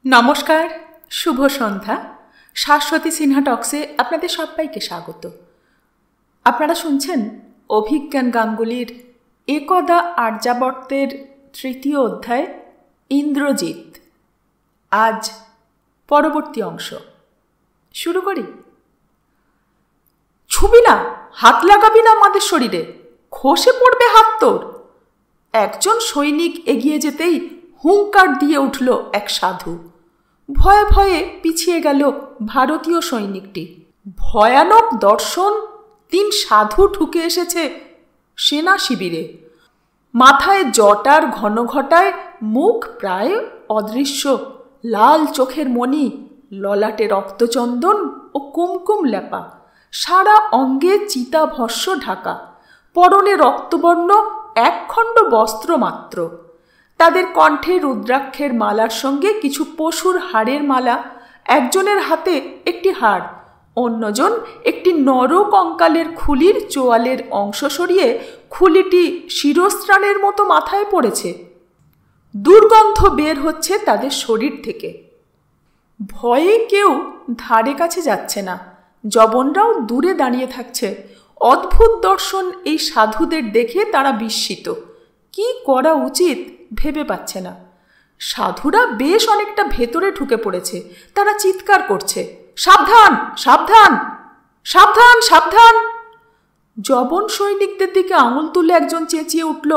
নমস্কার, শুভ সন্ধ্যা। শাশ্বতী সিনহা টক্সে আপনাদের সবাইকে স্বাগত। আপনারা শুনছেন অভিজ্ঞান গাঙ্গুলির একদা আর্যাবর্তের তৃতীয় অধ্যায় ইন্দ্রজিৎ। আজ পরবর্তী অংশ শুরু করি। ছুবি না, হাত লাগাবি না আমাদের শরীরে, খসে পড়বে হাত তোর। একজন সৈনিক এগিয়ে যেতেই হুঙ্কার দিয়ে উঠল এক সাধু। ভয়ে ভয়ে পিছিয়ে গেল ভারতীয় সৈনিকটি। ভয়ানক দর্শন, 3 সাধু ঢুকে এসেছে সেনা শিবিরে। মাথায় জটার ঘন ঘটায়, মুখ প্রায় অদৃশ্য, লাল চোখের মণি, ললাটে রক্তচন্দন ও কুমকুম লেপা, সারা অঙ্গে চিতাভস্য ঢাকা, পরনে রক্তবর্ণ একখণ্ড বস্ত্র মাত্র। তাদের কণ্ঠে রুদ্রাক্ষের মালার সঙ্গে কিছু পশুর হাড়ের মালা, একজনের হাতে একটি হাড়, অন্যজন একটি নর কঙ্কালের খুলির চোয়ালের অংশ সরিয়ে খুলিটি শিরস্ত্রাণের মতো মাথায় পড়েছে। দুর্গন্ধ বের হচ্ছে তাদের শরীর থেকে। ভয়ে কেউ ধারে কাছে যাচ্ছে না, যবনরাও দূরে দাঁড়িয়ে থাকছে। অদ্ভুত দর্শন এই সাধুদের দেখে তারা বিস্মিত, কি করা উচিত ভেবে পাচ্ছে না। সাধুরা বেশ অনেকটা ভেতরে ঢুকে পড়েছে। তারা চিৎকার করছে, সাবধান সাবধান সাবধান সাবধান। যবন সৈনিকদের দিকে আঙুল তুলে একজন চেঁচিয়ে উঠল,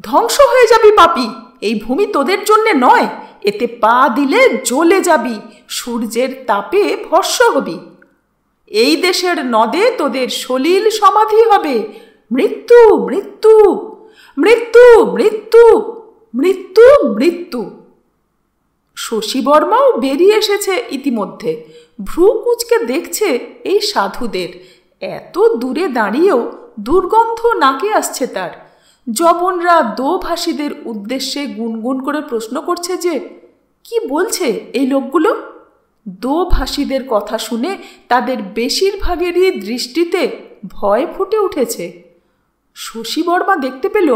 ধ্বংস হয়ে যাবি পাপী, এই ভূমি তোদের জন্যে নয়, এতে পা দিলে জ্বলে যাবি, সূর্যের তাপে ভস্ম হবি। এই দেশের নদে তোদের সলিল সমাধি হবে। মৃত্যু মৃত্যু মৃত্যু মৃত্যু মৃত্যু মৃত্যু। শশী বর্মাও বেরিয়ে এসেছে ইতিমধ্যে। ভ্রু কুঁচকে দেখছে এই সাধুদের। এত দূরে দাঁড়িয়েও দুর্গন্ধ নাকে আসছে তার। যবনরা দোভাষীদের উদ্দেশ্যে গুনগুন করে প্রশ্ন করছে যে কি বলছে এই লোকগুলো। দোভাষীদের কথা শুনে তাদের বেশিরভাগেরই দৃষ্টিতে ভয় ফুটে উঠেছে। শশী বর্মা দেখতে পেল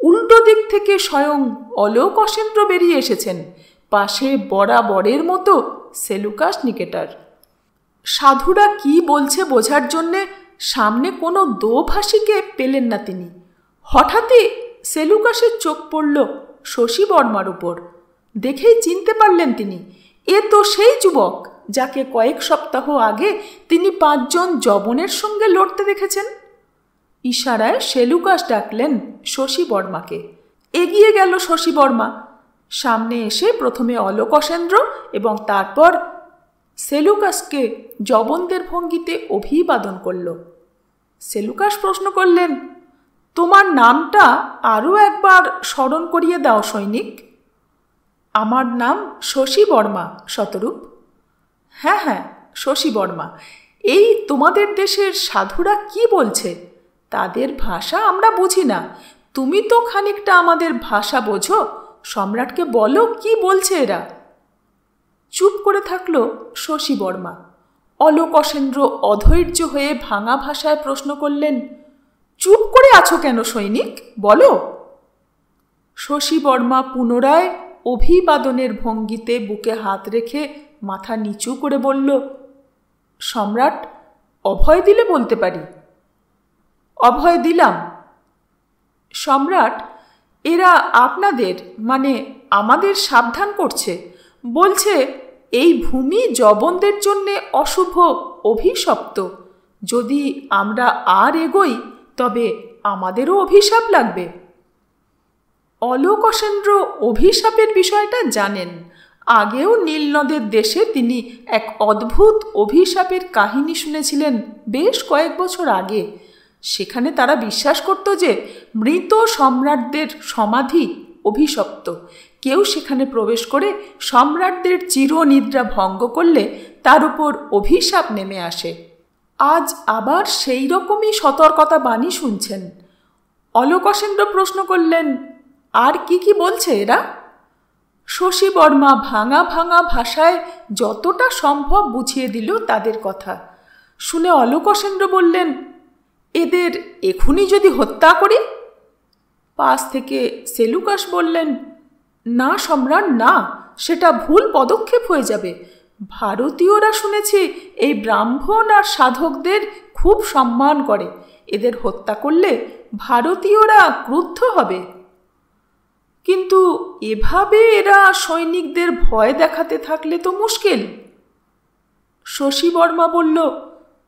উল্টো দিক থেকে স্বয়ং অলোক অসেন্দ্র বেরিয়ে এসেছেন, পাশে বরাবরের মতো সেলুকাস নিকেটার। সাধুরা কি বলছে বোঝার জন্যে সামনে কোনো দোভাষীকে পেলেন না তিনি। হঠাৎই সেলুকাসের চোখ পড়ল শশী বর্মার উপর। দেখেই চিনতে পারলেন তিনি, এ তো সেই যুবক যাকে কয়েক সপ্তাহ আগে তিনি 5 জন যবনের সঙ্গে লড়তে দেখেছেন। ইশারায় সেলুকাস ডাকলেন শশী বর্মাকে। এগিয়ে গেল শশী বর্মা। সামনে এসে প্রথমে অলোক অসেন্দ্র এবং তারপর সেলুকাসকে যবনদের ভঙ্গিতে অভিবাদন করল। সেলুকাস প্রশ্ন করলেন, তোমার নামটা আরও একবার স্মরণ করিয়ে দাও সৈনিক। আমার নাম শশী বর্মা শতরূপ। হ্যাঁ হ্যাঁ, শশী বর্মা। এই তোমাদের দেশের সাধুরা কি বলছে? তাদের ভাষা আমরা বুঝি না, তুমি তো খানিকটা আমাদের ভাষা বোঝো, সম্রাটকে বলো কি বলছে এরা। চুপ করে থাকল শশী বর্মা। অলোক অসেন্দ্র অধৈর্য হয়ে ভাঙা ভাষায় প্রশ্ন করলেন, চুপ করে আছো কেন সৈনিক, বলো। শশী বর্মা পুনরায় অভিবাদনের ভঙ্গিতে বুকে হাত রেখে মাথা নিচু করে বলল, সম্রাট অভয় দিলে বলতে পারি। অভয় দিলাম। সম্রাট, এরা আপনাদের মানে আমাদের সাবধান করছে, বলছে এই ভূমি যবনদের জন্যে অশুভ, অভিশপ্ত। যদি আমরা আর এগোই তবে আমাদেরও অভিশাপ লাগবে। অলোক অসেন্দ্র অভিশাপের বিষয়টা জানেন। আগেও নীলনদের দেশে তিনি এক অদ্ভুত অভিশাপের কাহিনী শুনেছিলেন বেশ কয়েক বছর আগে। সেখানে তারা বিশ্বাস করত যে মৃত সম্রাটদের সমাধি অভিশপ্ত। কেউ সেখানে প্রবেশ করে সম্রাটদের চিরনিদ্রা ভঙ্গ করলে তার উপর অভিশাপ নেমে আসে। আজ আবার সেই রকমই সতর্কতা বাণী শুনছেন। অলোক অসেন্দ্র প্রশ্ন করলেন, আর কি কি বলছে এরা? শশী বর্মা ভাঙা ভাঙা ভাষায় যতটা সম্ভব বুঝিয়ে দিল তাদের কথা। শুনে অলোক অসেন্দ্র বললেন, এদের এখুনি যদি হত্যা করি? পাশ থেকে সেলুকাস বললেন, না সম্রাট, না, সেটা ভুল পদক্ষেপ হয়ে যাবে। ভারতীয়রা শুনেছি এই ব্রাহ্মণ আর সাধকদের খুব সম্মান করে। এদের হত্যা করলে ভারতীয়রা ক্রুদ্ধ হবে। কিন্তু এভাবে এরা সৈনিকদের ভয় দেখাতে থাকলে তো মুশকিল। শশী বর্মা বলল,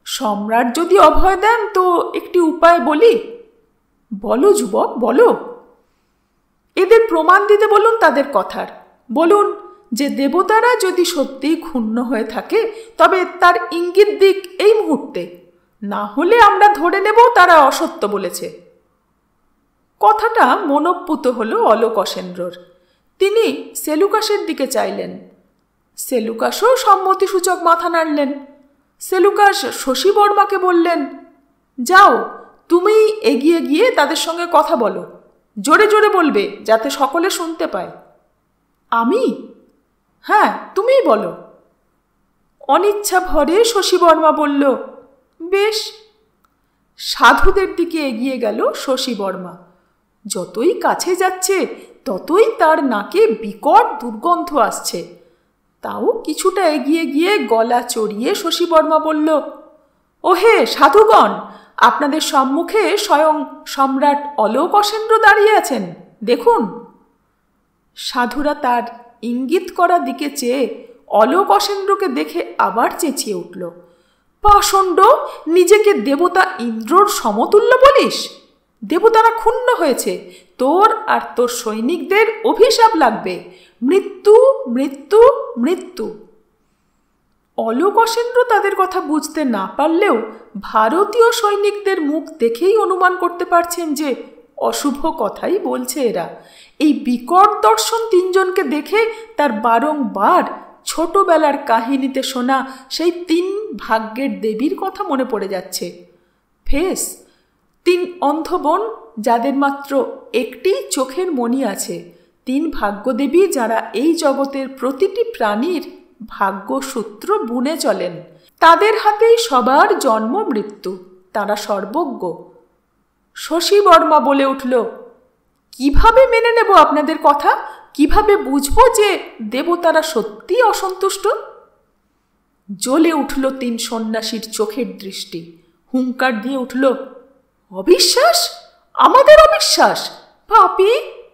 সম্রাট যদি অভয় দেন তো একটি উপায় বলি। বলো যুবক, বলো। এদের প্রমাণ দিতে বলুন তাদের কথার। বলুন যে দেবতারা যদি সত্যিই ক্ষুণ্ণ হয়ে থাকে তবে তার ইঙ্গিত দিক এই মুহূর্তে, না হলে আমরা ধরে নেব তারা অসত্য বলেছে। কথাটা মনোপুত হল অলোক অসেন্দ্রর। তিনি সেলুকাসের দিকে চাইলেন। সেলুকাসও সম্মতিসূচক মাথা নাড়লেন। সেলুকাস শশী বর্মাকে বললেন, যাও, তুমি এগিয়ে গিয়ে তাদের সঙ্গে কথা বলো। জোরে জোরে বলবে যাতে সকলে শুনতে পায়। আমি? হ্যাঁ, তুমিই বলো। অনিচ্ছা ভরে শশী বর্মা বলল, বেশ। সাধুদের দিকে এগিয়ে গেল শশী বর্মা। যতই কাছে যাচ্ছে ততই তার নাকে বিকট দুর্গন্ধ আসছে। তাও কিছুটা এগিয়ে গিয়ে গলা চড়িয়ে শশী বর্মা বলল, ওহে সাধুগণ, আপনাদের সম্মুখে স্বয়ং সম্রাট অলোক অসেন্দ্র দাঁড়িয়ে আছেন, দেখুন। সাধুরা তার ইঙ্গিত করা দিকে চেয়ে অলোক অসেন্দ্রকে দেখে আবার চেঁচিয়ে উঠল, পাষণ্ড, নিজেকে দেবতা ইন্দ্রর সমতুল্য বলিস? দেবতারা ক্ষুণ্ণ হয়েছে, তোর আর তোর সৈনিকদের অভিশাপ লাগবে। মৃত্যু, মৃত্যু, মৃত্যু। অলোক অসেন্দ্র তাদের কথা বুঝতে না পারলেও ভারতীয় সৈনিকদের মুখ দেখেই অনুমান করতে পারছেন যে অশুভ কথাই বলছে এরা। এই বিকট দর্শন তিনজনকে দেখে তার বারংবার ছোটবেলার কাহিনীতে শোনা সেই 3 ভাগ্যের দেবীর কথা মনে পড়ে যাচ্ছে। ফেস 3 অন্ধ বোন, যাদের মাত্র একটি চোখের মণি আছে। 3 ভাগ্যদেবী, যারা এই জগতের প্রতিটি প্রাণীর ভাগ্যসূত্র বুনে চলেন। তাদের হাতেই সবার জন্ম মৃত্যু, তারা সর্বজ্ঞ। শশী বর্মা বলে উঠল, কিভাবে মেনে নেব আপনাদের কথা? কিভাবে বুঝবো যে দেবতারা সত্যি অসন্তুষ্ট? জ্বলে উঠল 3 সন্ন্যাসীর চোখের দৃষ্টি। হুঙ্কার দিয়ে উঠল, অবিশ্বাস? আমাদের অবিশ্বাস? পাপী,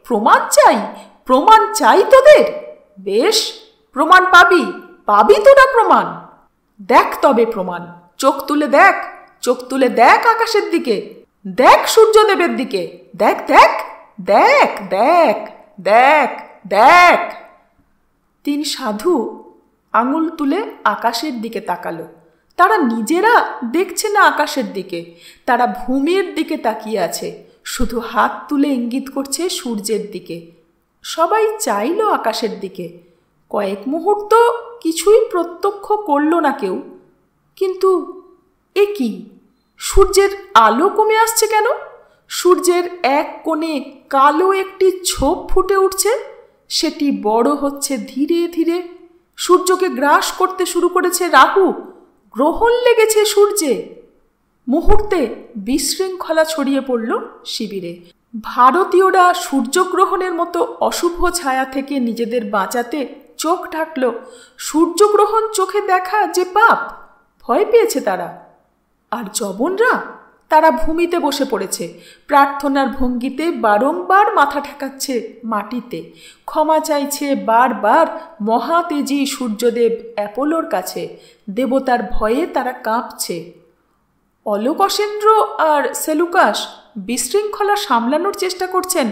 প্রমাণ চাই, প্রমাণ চাই তোদের। বেশ, প্রমাণ পাবি, পাবি তোরা প্রমাণ। দেখ তবে প্রমাণ। চোখ তুলে দেখ, চোখ তুলে দেখ আকাশের দিকে, দেখ সূর্যদেবের দিকে, দেখ দেখ দেখ দেখ দেখ দেখ। 3 সাধু আঙুল তুলে আকাশের দিকে তাকালো। তারা নিজেরা দেখছে না আকাশের দিকে, তারা ভূমির দিকে তাকিয়ে আছে, শুধু হাত তুলে ইঙ্গিত করছে সূর্যের দিকে। সবাই চাইল আকাশের দিকে। কয়েক মুহূর্ত কিছুই প্রত্যক্ষ করল না কেউ। কিন্তু এ কি? সূর্যের আলো কমে আসছে কেন? সূর্যের এক কোণে কালো একটি ছোপ ফুটে উঠছে, সেটি বড় হচ্ছে ধীরে ধীরে। সূর্যকে গ্রাস করতে শুরু করেছে রাহু। গ্রহণ লেগেছে সূর্যে। মুহূর্তে বিশৃঙ্খলা ছড়িয়ে পড়ল শিবিরে। ভারতীয়রা সূর্যগ্রহণের মতো অশুভ ছায়া থেকে নিজেদের বাঁচাতে চোখ ঢাকল। সূর্যগ্রহণ চোখে দেখা যে পাপ, ভয় পেয়েছে তারা। আর যবনরা, তারা ভূমিতে বসে পড়েছে। প্রার্থনার ভঙ্গিতে বারংবার মাথা ঠেকাচ্ছে মাটিতে। ক্ষমা চাইছে বারবার মহাতেজী সূর্যদেব অ্যাপোলোর কাছে। দেবতার ভয়ে তারা কাঁপছে। অলোক অসেন্দ্র আর সেলুকাস বিশৃঙ্খলা সামলানোর চেষ্টা করছেন,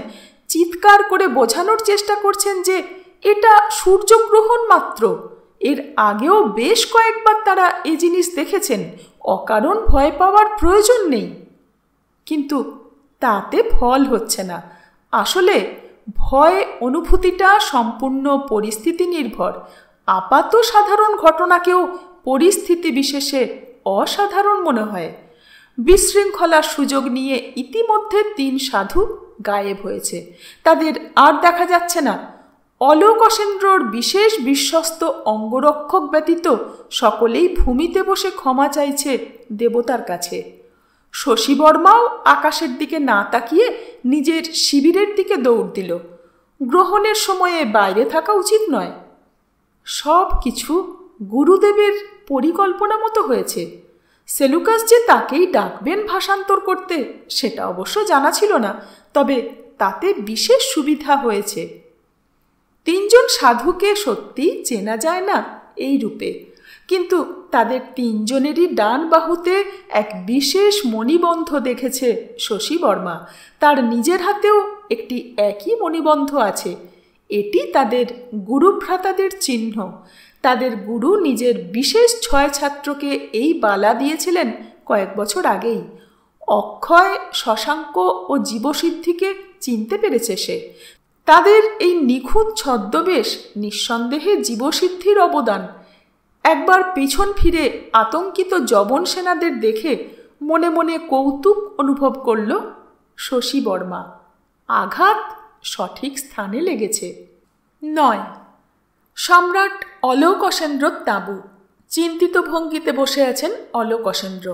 চিৎকার করে বোঝানোর চেষ্টা করছেন যে এটা সূর্যগ্রহণ মাত্র। এর আগেও বেশ কয়েকবার তারা এই জিনিস দেখেছেন, অকারণ ভয় পাওয়ার প্রয়োজন নেই। কিন্তু তাতে ফল হচ্ছে না। আসলে ভয় অনুভূতিটা সম্পূর্ণ পরিস্থিতি নির্ভর। আপাত সাধারণ ঘটনাকেও পরিস্থিতি বিশেষে অসাধারণ মনে হয়। বিশৃঙ্খলার সুযোগ নিয়ে ইতিমধ্যে 3 সাধু গায়েব হয়েছে, তাদের আর দেখা যাচ্ছে না। অলোক অসেন্দ্রর বিশেষ বিশ্বস্ত অঙ্গরক্ষক ব্যতীত সকলেই ভূমিতে বসে ক্ষমা চাইছে দেবতার কাছে। শশী বর্মাও আকাশের দিকে না তাকিয়ে নিজের শিবিরের দিকে দৌড় দিল। গ্রহণের সময়ে বাইরে থাকা উচিত নয়। সব কিছু গুরুদেবের পরিকল্পনা মতো হয়েছে। সেলুকাস যে তাকেই ডাকবেন ভাষান্তর করতে সেটা অবশ্য জানা ছিল না, তবে তাতে বিশেষ সুবিধা হয়েছে। 3 জন সাধুকে সত্যি চেনা যায় না এই রূপে, কিন্তু তাদের 3 জনেরই ডান বাহুতে এক বিশেষ মণিবন্ধ দেখেছে শশী বর্মা। তার নিজের হাতেও একটি একই মণিবন্ধ আছে। এটি তাদের গুরুভ্রাতাদের চিহ্ন। তাদের গুরু নিজের বিশেষ 6 ছাত্রকে এই বালা দিয়েছিলেন কয়েক বছর আগেই। অক্ষয়, শশাঙ্ক ও জীবসিদ্ধিকে চিনতে পেরেছে সে। তাদের এই নিখুঁত ছদ্মবেশ নিঃসন্দেহে জীবসিদ্ধির অবদান। একবার পিছন ফিরে আতঙ্কিত যবন সেনাদের দেখে মনে মনে কৌতুক অনুভব করল শশী বর্মা। আঘাত সঠিক স্থানে লেগেছে। 9. সম্রাট অলোকসেন্দ্রর তাঁবু। চিন্তিত ভঙ্গিতে বসে আছেন অলোকসেন্দ্র।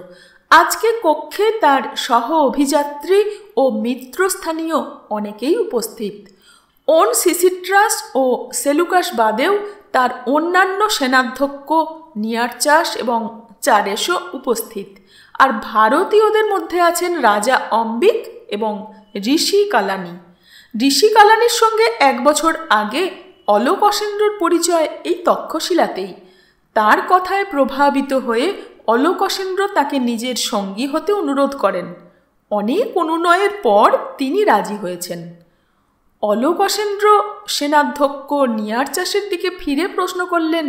আজকে কক্ষে তার সহ অভিযাত্রী ও মিত্রস্থানীয় অনেকেই উপস্থিত। ওন সিসিট্রাস ও সেলুকাস বাদেও তার অন্যান্য সেনাধ্যক্ষ নিয়ারচাস এবং চারেশো উপস্থিত। আর ভারতীয়দের মধ্যে আছেন রাজা অম্বিক এবং ঋষি কালানি। ঋষি কালানির সঙ্গে 1 বছর আগে অলোকসেন্দ্রর পরিচয় এই তক্ষশিলাতেই। তার কথায় প্রভাবিত হয়ে অলোকসেন্দ্র তাকে নিজের সঙ্গী হতে অনুরোধ করেন। অনেক অনুনয়ের পর তিনি রাজি হয়েছেন। অলোকসেন্দ্র সেনাধ্যক্ষ নিয়ারচাসের দিকে ফিরে প্রশ্ন করলেন,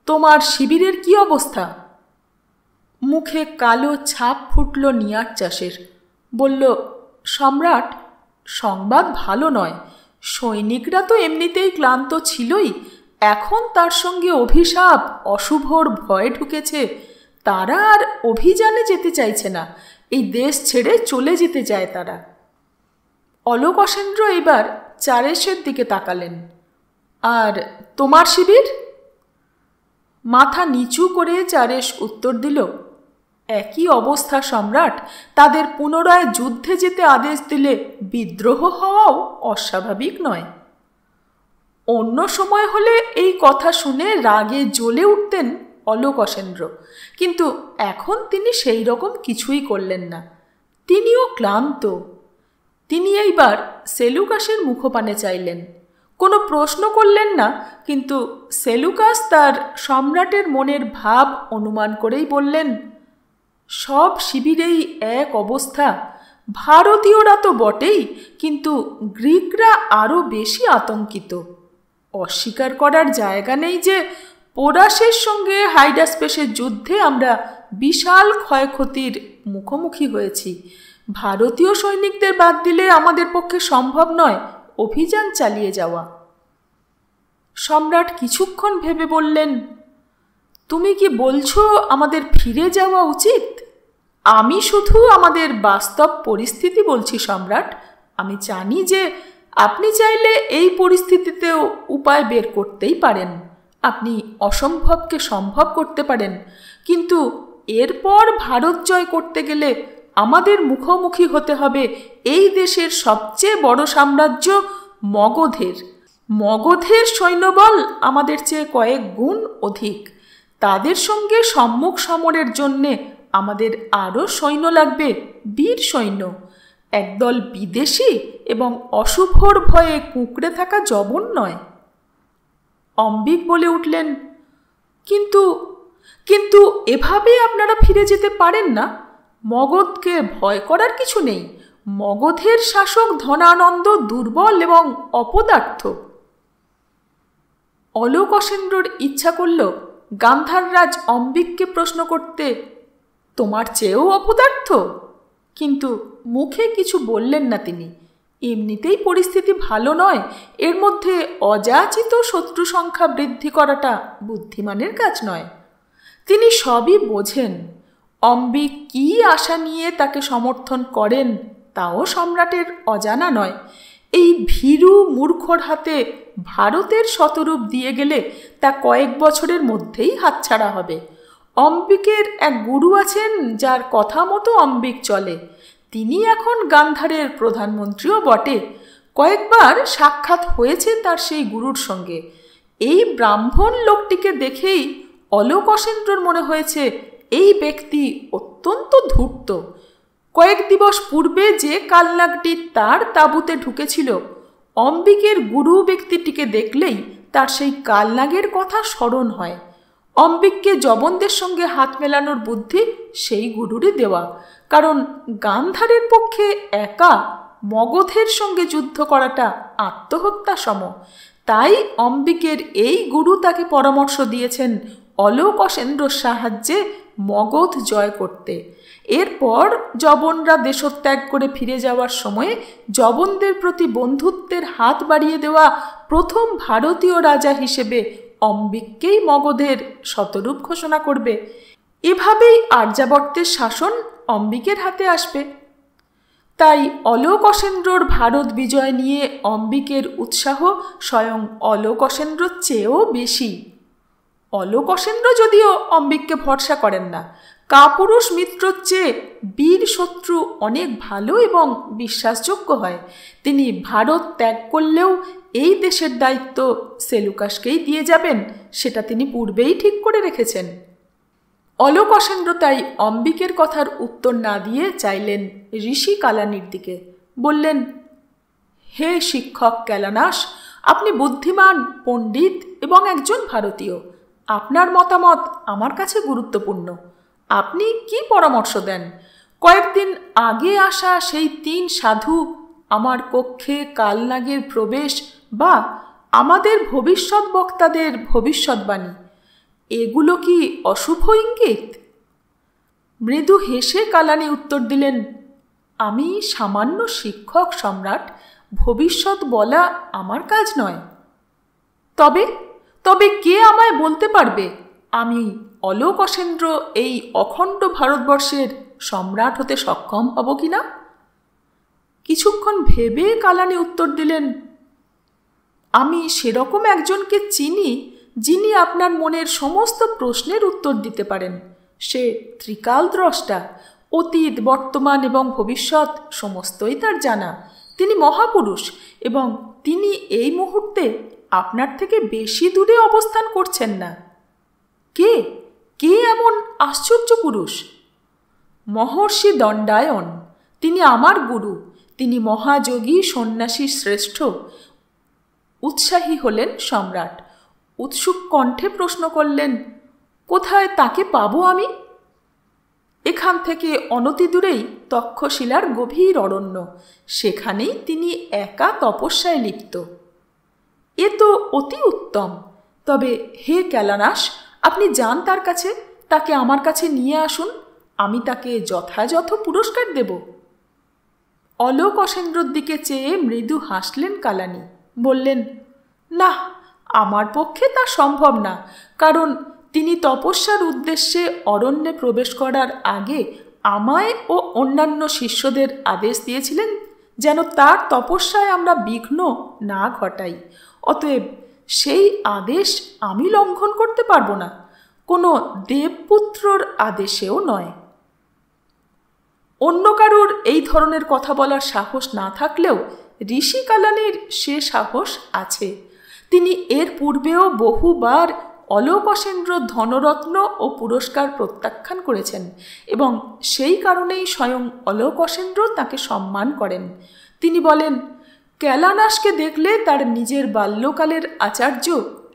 তোমার শিবিরের কি অবস্থা? মুখে কালো ছাপ ফুটল নিয়ারচাসের। বলল, সম্রাট, সংবাদ ভালো নয়। সৈনিকরা তো এমনিতেই ক্লান্ত ছিলই, এখন তার সঙ্গে অভিশাপ অশুভর ভয় ঢুকেছে। তারা আর অভিযানে যেতে চাইছে না, এই দেশ ছেড়ে চলে যেতে চায় তারা। অলোকসেন্দ্র এবার চারেশের দিকে তাকালেন। আর তোমার শিবির? মাথা নিচু করে চারেশ উত্তর দিল, একই অবস্থা সম্রাট। তাদের পুনরায় যুদ্ধে যেতে আদেশ দিলে বিদ্রোহ হওয়াও অস্বাভাবিক নয়। অন্য সময় হলে এই কথা শুনে রাগে জ্বলে উঠতেন অলোকসেন্দ্র, কিন্তু এখন তিনি সেই রকম কিছুই করলেন না। তিনিও ক্লান্ত। তিনি এইবার সেলুকাসের মুখপানে চাইলেন। কোনো প্রশ্ন করলেন না, কিন্তু সেলুকাস তার সম্রাটের মনের ভাব অনুমান করেই বললেন, সব শিবিরেই এক অবস্থা। ভারতীয়রা তো বটেই, কিন্তু গ্রিকরা আরও বেশি আতঙ্কিত। অস্বীকার করার জায়গা নেই যে পোরাসের সঙ্গে হাইডাসপেসের যুদ্ধে আমরা বিশাল ক্ষয়ক্ষতির মুখোমুখি হয়েছি। ভারতীয় সৈনিকদের বাদ দিলে আমাদের পক্ষে সম্ভব নয় অভিযান চালিয়ে যাওয়া। সম্রাট কিছুক্ষণ ভেবে বললেন, তুমি কি বলছো আমাদের ফিরে যাওয়া উচিত? আমি শুধু আমাদের বাস্তব পরিস্থিতি বলছি সম্রাট। আমি জানি যে আপনি চাইলে এই পরিস্থিতিতেও উপায় বের করতেই পারেন। আপনি অসম্ভবকে সম্ভব করতে পারেন, কিন্তু এরপর ভারত জয় করতে গেলে আমাদের মুখোমুখি হতে হবে এই দেশের সবচেয়ে বড় সাম্রাজ্য মগধের। মগধের সৈন্যবল আমাদের চেয়ে কয়েক গুণ অধিক। তাদের সঙ্গে সম্মুখ সমরের জন্যে আমাদের আরও সৈন্য লাগবে, বীর সৈন্য। একদল বিদেশি এবং অশুভর ভয়ে কুঁকড়ে থাকা যবন নয়। অম্বিক বলে উঠলেন, কিন্তু কিন্তু এভাবে আপনারা ফিরে যেতে পারেন না। মগধকে ভয় করার কিছু নেই। মগধের শাসক ধনানন্দ দুর্বল এবং অপদার্থ। অলোকসেন্দ্রর ইচ্ছা করল গান্ধাররাজ অম্বিককে প্রশ্ন করতে, তোমার চেয়েও অপদার্থ? কিন্তু মুখে কিছু বললেন না তিনি। এমনিতেই পরিস্থিতি ভালো নয়, এর মধ্যে অযাচিত শত্রু সংখ্যা বৃদ্ধি করাটা বুদ্ধিমানের কাজ নয়। তিনি সবই বোঝেন। অম্বিক কী আশা নিয়ে তাকে সমর্থন করেন তাও সম্রাটের অজানা নয়। এই ভীরু মূর্খর হাতে ভারতের শতরূপ দিয়ে গেলে তা কয়েক বছরের মধ্যেই হাতছাড়া হবে। অম্বিকের এক গুরু আছেন যার কথা মতো অম্বিক চলে। তিনি এখন গান্ধারের প্রধানমন্ত্রীও বটে। কয়েকবার সাক্ষাৎ হয়েছে তার সেই গুরুর সঙ্গে। এই ব্রাহ্মণ লোকটিকে দেখেই অলোকসেন্দ্রর মনে হয়েছে এই ব্যক্তি অত্যন্ত ধূর্ত। কয়েক দিবস পূর্বে যে কালনাগটি তার তাঁবুতে ঢুকেছিল, অম্বিকের গুরু ব্যক্তিটিকে দেখলেই তার সেই কালনাগের কথা স্মরণ হয়। অম্বিককে যবনদের সঙ্গে হাত মেলানোর বুদ্ধি সেই গুরুরই দেওয়া, কারণ গান্ধারের পক্ষে একা মগধের সঙ্গে যুদ্ধ করাটা আত্মহত্যা সম। তাই অম্বিকের এই গুরু তাকে পরামর্শ দিয়েছেন অলোকসেন্দ্রর সাহায্যে মগধ জয় করতে। এরপর যবনরা দেশত্যাগ করে ফিরে যাওয়ার সময়ে যবনদের প্রতি বন্ধুত্বের হাত বাড়িয়ে দেওয়া প্রথম ভারতীয় রাজা হিসেবে অম্বিককেই মগধের শতরূপ ঘোষণা করবে। এভাবেই আর্যাবর্তের শাসন অম্বিকের হাতে আসবে। তাই অলোকসেন্দ্রর ভারত বিজয় নিয়ে অম্বিকের উৎসাহ স্বয়ং অলোকসেন্দ্রর চেয়েও বেশি। অলোকসেন্দ্র যদিও অম্বিককে ভরসা করেন না। কাপুরুষ মিত্রর চেয়ে বীর শত্রু অনেক ভালো এবং বিশ্বাসযোগ্য হয়। তিনি ভারত ত্যাগ করলেও এই দেশের দায়িত্ব সেলুকাসকেই দিয়ে যাবেন, সেটা তিনি পূর্বেই ঠিক করে রেখেছেন। অলোকসেন্দ্র তাই অম্বিকের কথার উত্তর না দিয়ে চাইলেন ঋষি কালানির দিকে। বললেন, হে শিক্ষক ক্যালানাস, আপনি বুদ্ধিমান, পণ্ডিত এবং একজন ভারতীয়। আপনার মতামত আমার কাছে গুরুত্বপূর্ণ। আপনি কি পরামর্শ দেন? কয়েকদিন আগে আসা সেই 3 সাধু, আমার কক্ষে কালনাগের প্রবেশ বা আমাদের ভবিষ্যৎ বক্তাদের ভবিষ্যৎবাণী, এগুলো কি অশুভ ইঙ্গিত? মৃদু হেসে কালানি উত্তর দিলেন, আমি সামান্য শিক্ষক সম্রাট, ভবিষ্যৎ বলা আমার কাজ নয়। তবে তবে কে আমায় বলতে পারবে আমি অলোকসেন্দ্র এই অখণ্ড ভারতবর্ষের সম্রাট হতে সক্ষম হব কিনা? কিছুক্ষণ ভেবে কালানি উত্তর দিলেন, আমি সেরকম একজনকে চিনি যিনি আপনার মনের সমস্ত প্রশ্নের উত্তর দিতে পারেন। সে ত্রিকালদ্রষ্টা, অতীত, বর্তমান এবং ভবিষ্যৎ সমস্তই তার জানা। তিনি মহাপুরুষ এবং তিনি এই মুহূর্তে আপনার থেকে বেশি দূরে অবস্থান করছেন না। কে কে এমন আশ্চর্য পুরুষ? মহর্ষি দণ্ডায়ন, তিনি আমার গুরু। তিনি মহাযোগী, সন্ন্যাসী শ্রেষ্ঠ। উৎসাহী হলেন সম্রাট। উৎসুক কণ্ঠে প্রশ্ন করলেন, কোথায় তাকে পাবো আমি? এখান থেকে অনতি দূরেই তক্ষশিলার গভীর অরণ্য, সেখানেই তিনি একা তপস্যায় লিপ্ত। এ তো অতি উত্তম। তবে হে ক্যালানাস, আপনি যান তার কাছে, তাকে আমার কাছে নিয়ে আসুন। আমি তাকে যথাযথ পুরস্কার দেব। অলোকসেন্দ্রর দিকে চেয়ে মৃদু হাসলেন কালানি। বললেন, না, আমার পক্ষে তা সম্ভব না, কারণ তিনি তপস্যার উদ্দেশ্যে অরণ্যে প্রবেশ করার আগে আমায় ও অন্যান্য শিষ্যদের আদেশ দিয়েছিলেন যেন তার তপস্যায় আমরা বিঘ্ন না ঘটাই। অতএব সেই আদেশ আমি লঙ্ঘন করতে পারবো না, কোনো দেবপুত্রর আদেশেও নয়। অন্য কারুর এই ধরনের কথা বলার সাহস না থাকলেও ঋষি কালানির সে সাহস আছে। তিনি এর পূর্বেও বহুবার অলোকসেন্দ্র ধনরত্ন ও পুরস্কার প্রত্যাখ্যান করেছেন এবং সেই কারণেই স্বয়ং অলোকসেন্দ্র তাকে সম্মান করেন। তিনি বলেন, ক্যালানাসকে দেখলে তার নিজের বাল্যকালের আচার্য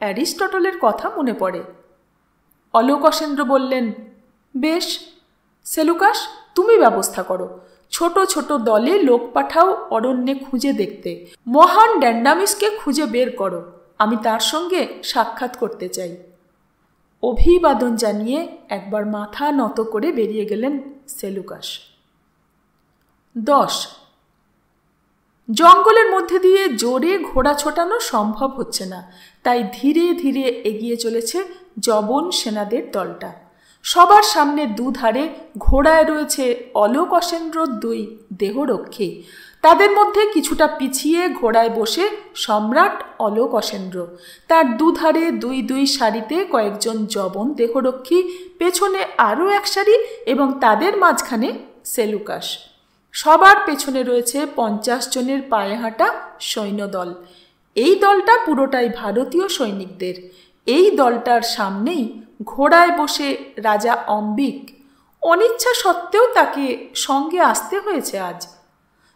অ্যারিস্টটলের কথা মনে পড়ে। অলোকসেন্দ্র বললেন, বেশ, সেলুকাস, তুমি ব্যবস্থা করো। ছোট ছোট দলে লোক পাঠাও অরণ্যে খুঁজে দেখতে। মহান ড্যান্ডামিসকে খুঁজে বের করো, আমি তার সঙ্গে সাক্ষাৎ করতে চাই। অভিবাদন জানিয়ে একবার মাথা নত করে বেরিয়ে গেলেন সেলুকাস। 10 জঙ্গলের মধ্যে দিয়ে জোরে ঘোড়া ছোটানো সম্ভব হচ্ছে না, তাই ধীরে ধীরে এগিয়ে চলেছে যবন সেনাদের দলটা। সবার সামনে দুধারে ঘোড়ায় রয়েছে অলোকসেন্দ্রর 2 দেহরক্ষী। তাদের মধ্যে কিছুটা পিছিয়ে ঘোড়ায় বসে সম্রাট অলোকসেন্দ্র, তার দুধারে 2 সারিতে কয়েকজন যবন দেহরক্ষী, পেছনে আরও 1 সারি এবং তাদের মাঝখানে সেলুকাস। সবার পেছনে রয়েছে 50 জনের পায়ে হাঁটা সৈন্যদল। এই দলটা পুরোটাই ভারতীয় সৈনিকদের। এই দলটার সামনেই ঘোড়ায় বসে রাজা অম্বিক। অনিচ্ছা সত্ত্বেও তাকে সঙ্গে আসতে হয়েছে আজ।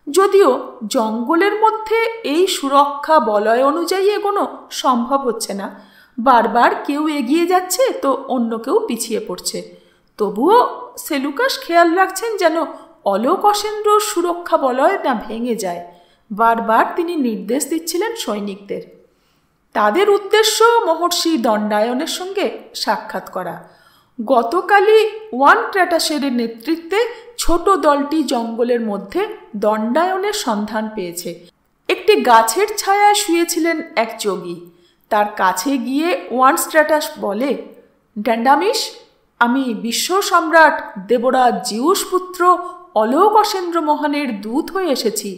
যদিও জঙ্গলের মধ্যে এই সুরক্ষা বলয় অনুযায়ী এগোনো সম্ভব হচ্ছে না, বারবার কেউ এগিয়ে যাচ্ছে তো অন্য কেউ পিছিয়ে পড়ছে। তবুও সেলুকাস খেয়াল রাখছেন যেন অলোক অসেন্দ্রর সুরক্ষা বলয় না ভেঙে যায়। বারবার তিনি নির্দেশ দিচ্ছিলেন সৈনিকদের। তাদের উদ্দেশ্য মহর্ষি দণ্ডায়নের সঙ্গে সাক্ষাৎ করা। গতকালই ওয়ান ট্র্যাটাসের নেতৃত্বে ছোট দলটি জঙ্গলের মধ্যে দণ্ডায়নের সন্ধান পেয়েছে। একটি গাছের ছায়ায় শুয়েছিলেন এক যোগী। তার কাছে গিয়ে ওয়ান ট্র্যাটাস বলে, ড্যান্ডামিস, আমি বিশ্ব সম্রাট দেবরাজ জিউস পুত্র অলোক অসেন্দ্র মহানের দূত হয়ে এসেছি।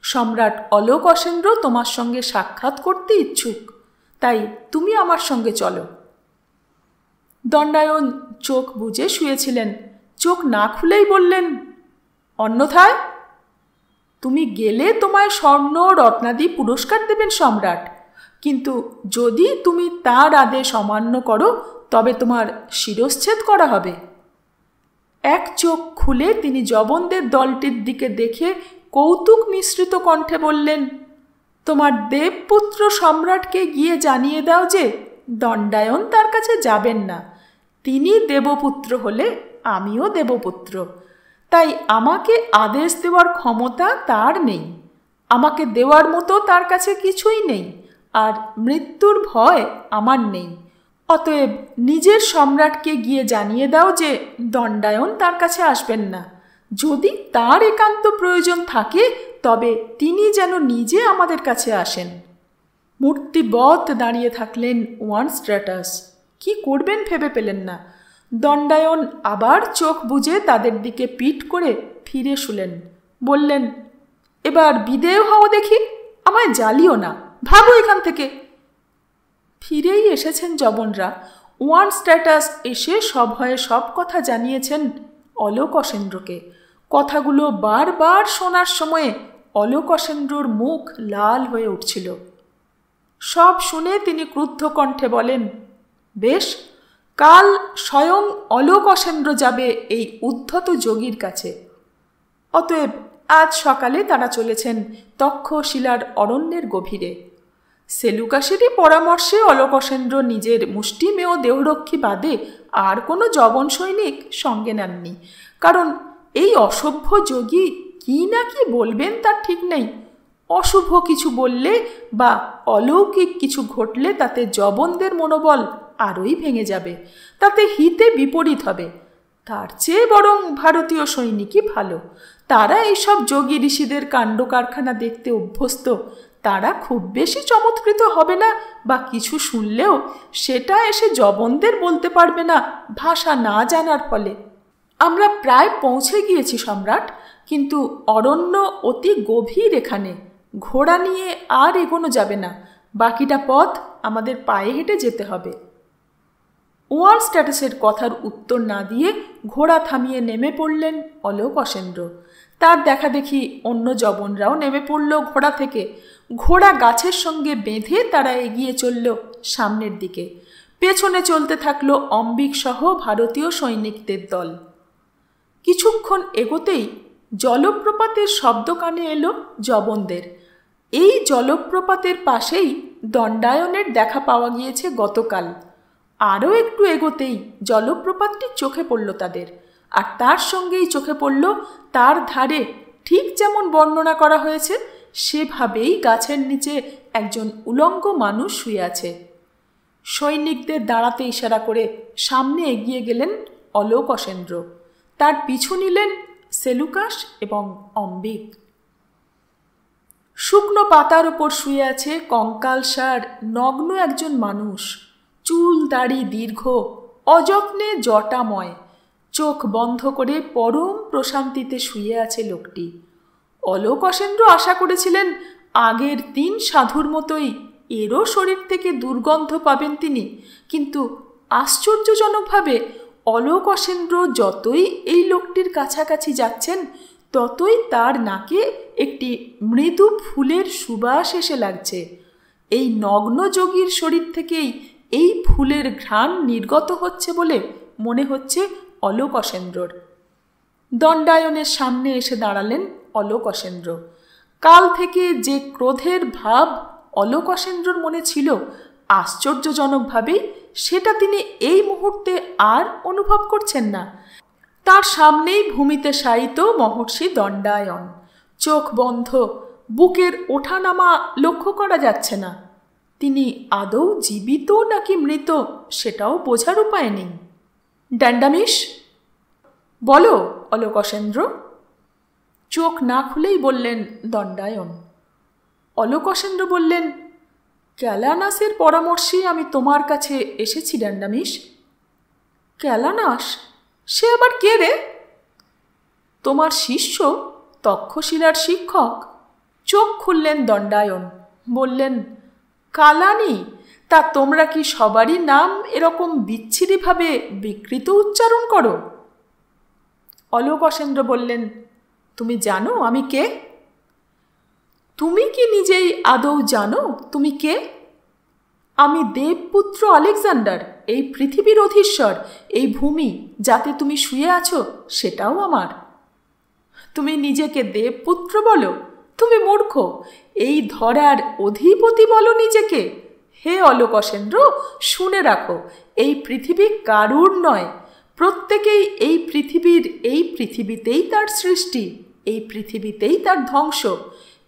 সম্রাট অলোক অসেন্দ্র তোমার সঙ্গে সাক্ষাৎ করতে ইচ্ছুক, তাই তুমি আমার সঙ্গে চলো। দণ্ডায়ন চোখ বুজে শুয়েছিলেন। চোখ না খুলেই বললেন, অন্যথায়? তুমি গেলে তোমায় স্বর্ণ রত্নাদি পুরস্কার দেবেন সম্রাট, কিন্তু যদি তুমি তার আদেশ অমান্য করো তবে তোমার শিরশ্ছেদ করা হবে। এক চোখ খুলে তিনি যবনদের দলটির দিকে দেখে কৌতুক মিশ্রিত কণ্ঠে বললেন, তোমার দেবপুত্র সম্রাটকে গিয়ে জানিয়ে দাও যে দণ্ডায়ন তার কাছে যাবেন না। তিনি দেবপুত্র হলে আমিও দেবপুত্র, তাই আমাকে আদেশ দেওয়ার ক্ষমতা তার নেই। আমাকে দেওয়ার মতো তার কাছে কিছুই নেই, আর মৃত্যুর ভয় আমার নেই। অতএব নিজের সম্রাটকে গিয়ে জানিয়ে দাও যে দণ্ডায়ন তার কাছে আসবেন না। যদি তার একান্ত প্রয়োজন থাকে তবে তিনি যেন নিজে আমাদের কাছে আসেন। মূর্তিবৎ দাঁড়িয়ে থাকলেন ওয়ান ট্র্যাটাস। কি করবেন ভেবে পেলেন না। দণ্ডায়ন আবার চোখ বুজে তাদের দিকে পিঠ করে ফিরে শুলেন। বললেন, এবার বিদেয় হও দেখি, আমায় জ্বালিও না, ভাগো এখান থেকে। ফিরেই এসেছেন যবনরা। ওয়ান ট্র্যাটাস এসে সভয়ে সব কথা জানিয়েছেন অলোক অসেন্দ্রকে। কথাগুলো বারবার শোনার সময়ে অলোক অসেন্দ্রর মুখ লাল হয়ে উঠছিল। সব শুনে তিনি ক্রুদ্ধ কণ্ঠে বলেন, বেশ, কাল স্বয়ং অলোক অসেন্দ্র যাবে এই উদ্ধত যোগীর কাছে। অতএব আজ সকালে তারা চলেছেন তক্ষশিলার অরণ্যের গভীরে। সেলুকাসেরই পরামর্শে অলোক অসেন্দ্র নিজের মুষ্টিমেয় দেহরক্ষী বাদে আর কোনো যবন সৈনিক সঙ্গে নেননি, কারণ এই অসভ্য যোগী কি না কি বলবেন তার ঠিক নেই। অশুভ কিছু বললে বা অলৌকিক কিছু ঘটলে তাতে যবনদের মনোবল আরোই ভেঙে যাবে, তাতে হিতে বিপরীত হবে। তার চেয়ে বরং ভারতীয় সৈনিকই ভালো। তারা এইসব যোগী ঋষিদের কাণ্ড কারখানা দেখতে অভ্যস্ত। তারা খুব বেশি চমৎকৃত হবে না, বা কিছু শুনলেও সেটা এসে যবনদের বলতে পারবে না ভাষা না জানার ফলে। আমরা প্রায় পৌঁছে গিয়েছি সম্রাট, কিন্তু অরণ্য অতি গভীর। এখানে ঘোড়া নিয়ে আর এগোনো যাবে না, বাকিটা পথ আমাদের পায়ে হেঁটে যেতে হবে। ওয়ান ট্র্যাটাসের কথার উত্তর না দিয়ে ঘোড়া থামিয়ে নেমে পড়লেন অলোক অসেন্দ্র। তার দেখা দেখি অন্য যবনরাও নেমে পড়ল ঘোড়া থেকে। ঘোড়া গাছের সঙ্গে বেঁধে তারা এগিয়ে চলল সামনের দিকে। পেছনে চলতে থাকলো অম্বিক সহ ভারতীয় সৈনিকদের দল। কিছুক্ষণ এগোতেই জলপ্রপাতের শব্দ কানে এলো যবনদের। এই জলপ্রপাতের পাশেই দণ্ডায়নের দেখা পাওয়া গিয়েছে গতকাল। আরও একটু এগোতেই জলপ্রপাতটি চোখে পড়ল তাদের, আর তার সঙ্গেই চোখে পড়ল তার ধারে ঠিক যেমন বর্ণনা করা হয়েছে সেভাবেই গাছের নিচে একজন উলঙ্গ মানুষ শুয়ে আছে। সৈনিকদের দাঁড়াতে ইশারা করে সামনে এগিয়ে গেলেন অলোক অসেন্দ্র। তার পিছু নিলেন সেলুকাস এবং অম্বিক। শুকনো পাতার ওপর শুয়ে আছে কঙ্কালসার নগ্ন একজন মানুষ। চুল দাড়ি দীর্ঘ, অযত্নে জটাময়, চোখ বন্ধ করে পরম প্রশান্তিতে শুয়ে আছে লোকটি। অলোক অসেন্দ্র আশা করেছিলেন আগের 3 সাধুর মতোই এরও শরীর থেকে দুর্গন্ধ পাবেন তিনি, কিন্তু আশ্চর্যজনকভাবে অলোক অসেন্দ্র যতই এই লোকটির কাছাকাছি যাচ্ছেন ততই তার নাকে একটি মৃদু ফুলের সুবাস এসে লাগছে। এই নগ্ন যোগীর শরীর থেকেই এই ফুলের ঘ্রাণ নির্গত হচ্ছে বলে মনে হচ্ছে অলোকসেন্দ্রর। দণ্ডায়নের সামনে এসে দাঁড়ালেন অলোকসেন্দ্র। কাল থেকে যে ক্রোধের ভাব অলোকসেন্দ্রর মনে ছিল আশ্চর্যজনকভাবেই সেটা তিনি এই মুহূর্তে আর অনুভব করছেন না। তার সামনেই ভূমিতে শায়িত মহর্ষি দণ্ডায়ন, চোখ বন্ধ, বুকের ওঠানামা লক্ষ্য করা যাচ্ছে না। তিনি আদৌ জীবিত নাকি মৃত সেটাও বোঝার উপায় নেই। ড্যান্ডামিস, বলো অলোকসেন্দ্র। চোখ না খুলেই বললেন দণ্ডায়ন। অলোকসেন্দ্র বললেন, ক্যালানাসের পরামর্শেই আমি তোমার কাছে এসেছি ড্যান্ডামিস। ক্যালানাস? সে আবার কে রে? তোমার শিষ্য, তক্ষশিলার শিক্ষক। চোখ খুললেন দণ্ডায়ন, বললেন, কালানি? তা তোমরা কি সবারই নাম এরকম বিচ্ছিরিভাবে বিকৃত উচ্চারণ করো? অলোকসেন্দ্র বললেন, তুমি জানো আমি কে? তুমি কি নিজেই আদৌ জানো তুমি কে? আমি দেবপুত্র আলেকজান্ডার, এই পৃথিবীর অধীশ্বর। এই ভূমি যাতে তুমি শুয়ে আছো সেটাও আমার। তুমি নিজেকে দেবপুত্র বলো? তুমি মূর্খ। এই ধরার অধিপতি বলো নিজেকে। হে অলোকসেন্দ্র, শুনে রাখো, এই পৃথিবী কারুর নয়। প্রত্যেকেই এই পৃথিবীতেই তার সৃষ্টি, এই পৃথিবীতেই তার ধ্বংস।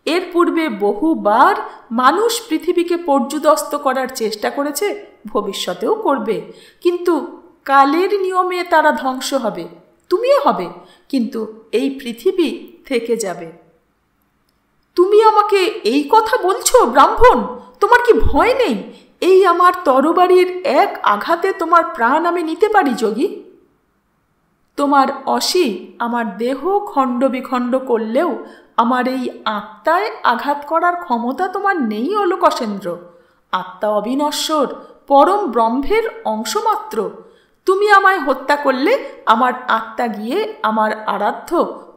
এর পূর্বে বহুবার মানুষ পৃথিবীকে পর্যুদস্ত করার চেষ্টা করেছে, ভবিষ্যতেও করবে, কিন্তু কালের নিয়মে তারা ধ্বংস হবে। তুমিও হবে, কিন্তু এই পৃথিবী থেকে যাবে। তুমি আমাকে এই কথা বলছো ব্রাহ্মণ? তোমার কি ভয় নেই? এই আমার তরবারির এক আঘাতে তোমার প্রাণ আমি নিতে পারি যোগী। তোমার অসি আমার দেহ খণ্ড বিখণ্ড করলেও আমার এই আত্মায় আঘাত করার ক্ষমতা তোমার নেই অলোকসেন্দ্র। আত্মা অবিনশ্বর, পরম ব্রহ্মের অংশমাত্র। তুমি আমায় হত্যা করলে আমার আত্মা গিয়ে আমার আরাধ্য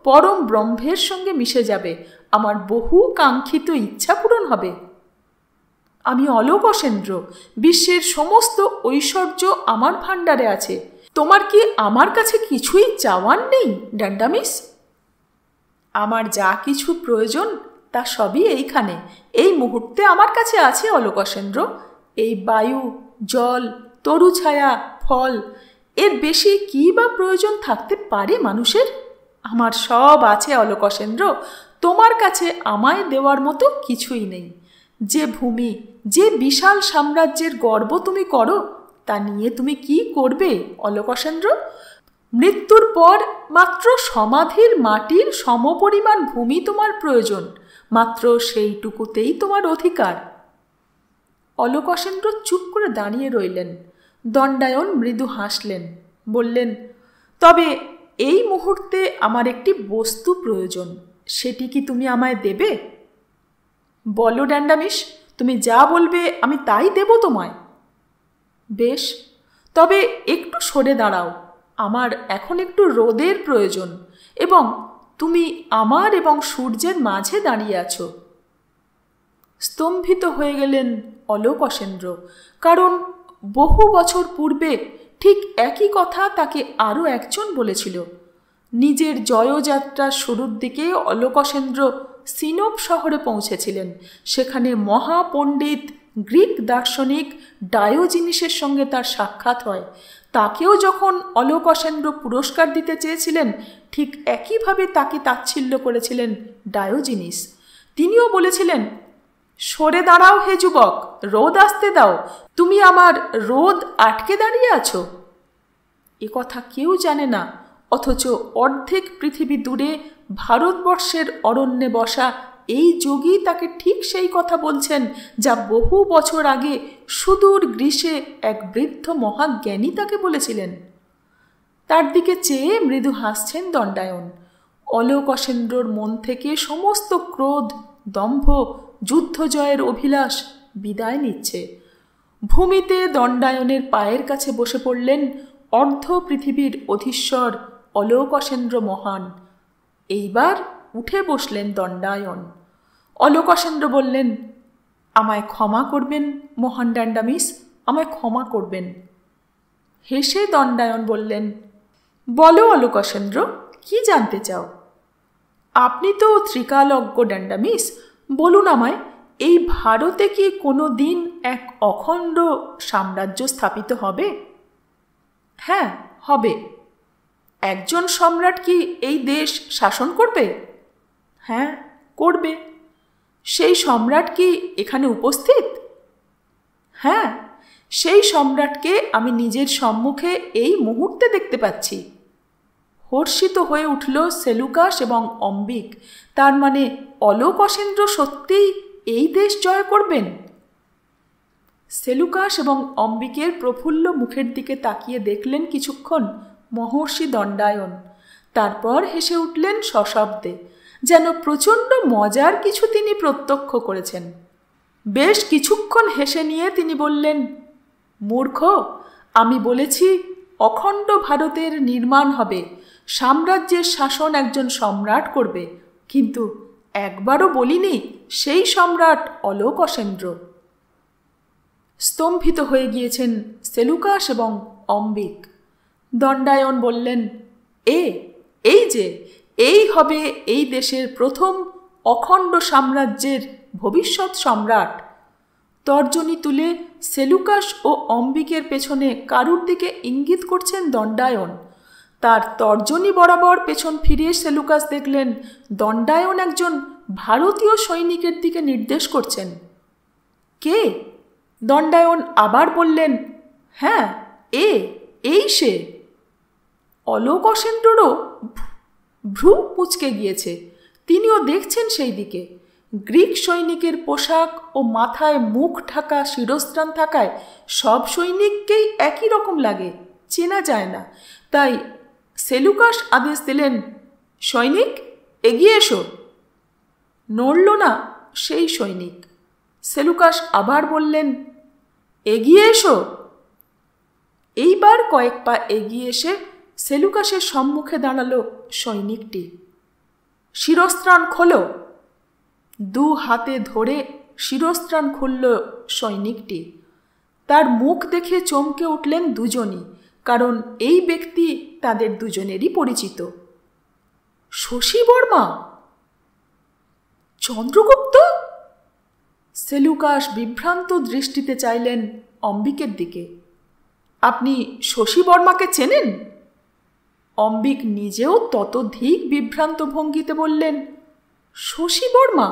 পরম ব্রহ্মের সঙ্গে মিশে যাবে, আমার বহু কাঙ্ক্ষিত ইচ্ছা পূরণ হবে। আমি অলোকসেন্দ্র, বিশ্বের সমস্ত ঐশ্বর্য আমার ভাণ্ডারে আছে। তোমার কি আমার কাছে কিছুই চাওয়ার নেই ড্যান্ডামিস? আমার যা কিছু প্রয়োজন তা সবই এইখানে, এই মুহূর্তে আমার কাছে আছে অলোকসেন্দ্র। এই বায়ু, জল, তরুছায়া, ফল, এর বেশি কী বা প্রয়োজন থাকতে পারে মানুষের? আমার সব আছে অলোকসেন্দ্র। তোমার কাছে আমায় দেওয়ার মতো কিছুই নেই। যে ভূমি, যে বিশাল সাম্রাজ্যের গর্ব তুমি করো, তা নিয়ে তুমি কি করবে অলোকসেন্দ্র? মৃত্যুর পর মাত্র সমাধির মাটির সমপরিমাণ ভূমি তোমার প্রয়োজন, মাত্র সেইটুকুতেই তোমার অধিকার। অলোকসেন্দ্র চুপ করে দাঁড়িয়ে রইলেন। দণ্ডায়ন মৃদু হাসলেন, বললেন, তবে এই মুহূর্তে আমার একটি বস্তু প্রয়োজন, সেটি কি তুমি আমায় দেবে? বলো ড্যান্ডামিস, তুমি যা বলবে আমি তাই দেব তোমায়। বেশ, তবে একটু সরে দাঁড়াও। আমার এখন একটু রোদের প্রয়োজন, এবং তুমি আমার এবং সূর্যের মাঝে দাঁড়িয়ে আছো। স্তম্ভিত হয়ে গেলেন অলোকসেন্দ্র, কারণ বহু বছর পূর্বে ঠিক একই কথা তাকে আরও একজন বলেছিল। নিজের জয়যাত্রার শুরুর দিকে অলোকসেন্দ্র সিনোপ শহরে পৌঁছেছিলেন। সেখানে মহাপণ্ডিত গ্রিক দার্শনিক ডায়োজিনিসের সঙ্গে তার সাক্ষাৎ হয়। তাকেও যখন অলোকসেন্দ্র পুরস্কার দিতে চেয়েছিলেন, ঠিক একইভাবে তাকে তাচ্ছিল্য করেছিলেন ডায়োজিনিস। তিনিও বলেছিলেন, সরে দাঁড়াও হে যুবক, রোদ আসতে দাও, তুমি আমার রোদ আটকে দাঁড়িয়ে আছো। এ কথা কেউ জানে না, অথচ অর্ধেক পৃথিবী দূরে ভারতবর্ষের অরণ্যে বসা এই যোগী তাকে ঠিক সেই কথা বলছেন যা বহু বছর আগে সুদূর গ্রীসে এক বৃদ্ধ মহাজ্ঞানী তাকে বলেছিলেন। তার দিকে চেয়ে মৃদু হাসছেন দণ্ডায়ন। অলোকসেন্দ্রর মন থেকে সমস্ত ক্রোধ, দম্ভ, যুদ্ধ জয়ের অভিলাষ বিদায় নিচ্ছে। ভূমিতে দণ্ডায়নের পায়ের কাছে বসে পড়লেন অর্ধ পৃথিবীর অধীশ্বর অলোকসেন্দ্র মহান। এইবার উঠে বসলেন দণ্ডায়ন। অলোকসেন্দ্র বললেন, আমায় ক্ষমা করবেন মহান ড্যান্ডামিস, আমায় ক্ষমা করবেন। হেসে দণ্ডায়ন বললেন, বলো অলোকসেন্দ্র, কি জানতে চাও? আপনি তো ত্রিকালজ্ঞ ড্যান্ডামিস, বলুন আমায়, এই ভারতে কি কোনো দিন এক অখণ্ড সাম্রাজ্য স্থাপিত হবে? হ্যাঁ, হবে। একজন সম্রাট কি এই দেশ শাসন করবে? হ্যাঁ, করবে। সেই সম্রাট কি এখানে উপস্থিত? হ্যাঁ, সেই সম্রাটকে আমি নিজের সম্মুখে এই মুহূর্তে দেখতে পাচ্ছি। হর্ষিত হয়ে উঠল সেলুকাস এবং অম্বিক। তার মানে অলোকসেন্দ্র সত্যিই এই দেশ জয় করবেন? সেলুকাস এবং অম্বিকের প্রফুল্ল মুখের দিকে তাকিয়ে দেখলেন কিছুক্ষণ মহর্ষি দণ্ডায়ন। তারপর হেসে উঠলেন সশব্দে, যেন প্রচণ্ড মজার কিছু তিনি প্রত্যক্ষ করেছেন। বেশ কিছুক্ষণ হেসে নিয়ে তিনি বললেন, মূর্খ, আমি বলেছি অখণ্ড ভারতের নির্মাণ হবে, সাম্রাজ্যের শাসন একজন সম্রাট করবে, কিন্তু একবারও বলিনি সেই সম্রাট অলোকসেন্দ্র। স্তম্ভিত হয়ে গিয়েছেন সেলুকাস এবং অম্বিক। দণ্ডায়ন বললেন, এই হবে এই দেশের প্রথম অখণ্ড সাম্রাজ্যের ভবিষ্যৎ সম্রাট। তর্জনী তুলে সেলুকাস ও অম্বিকের পেছনে কারুর দিকে ইঙ্গিত করছেন দণ্ডায়ন। তার তর্জনী বরাবর পেছন ফিরিয়ে সেলুকাস দেখলেন দণ্ডায়ন একজন ভারতীয় সৈনিকের দিকে নির্দেশ করছেন। কে? দণ্ডায়ন আবার বললেন, হ্যাঁ, এই সে। অলোকসেন্দ্ররও ভ্রু কুঁচকে গিয়েছে। তিনিও দেখছেন সেই দিকে। গ্রিক সৈনিকের পোশাক ও মাথায় মুখ ঢাকা শিরস্ত্রাণ থাকায় সব সৈনিককেই একই রকম লাগে, চেনা যায় না। তাই সেলুকাস আদেশ দিলেন, সৈনিক, এগিয়ে এসো। নড়ল না সেই সৈনিক। সেলুকাস আবার বললেন, এগিয়ে এসো। এইবার কয়েক পা এগিয়ে এসে সেলুকাসের সম্মুখে দাঁড়ালো সৈনিকটি। শিরস্ত্রাণ খোলো। দু হাতে ধরে শিরস্ত্রাণ খুলল সৈনিকটি। তার মুখ দেখে চমকে উঠলেন দুজনই, কারণ এই ব্যক্তি তাদের দুজনেরই পরিচিত। শশী বর্মা, চন্দ্রগুপ্ত। সেলুকাস বিভ্রান্ত দৃষ্টিতে চাইলেন অম্বিকের দিকে। আপনি শশী বর্মাকে চেনেন? অম্বিক নিজেও ততোধিক বিভ্রান্ত ভঙ্গিতে বললেন, শশী বর্মা?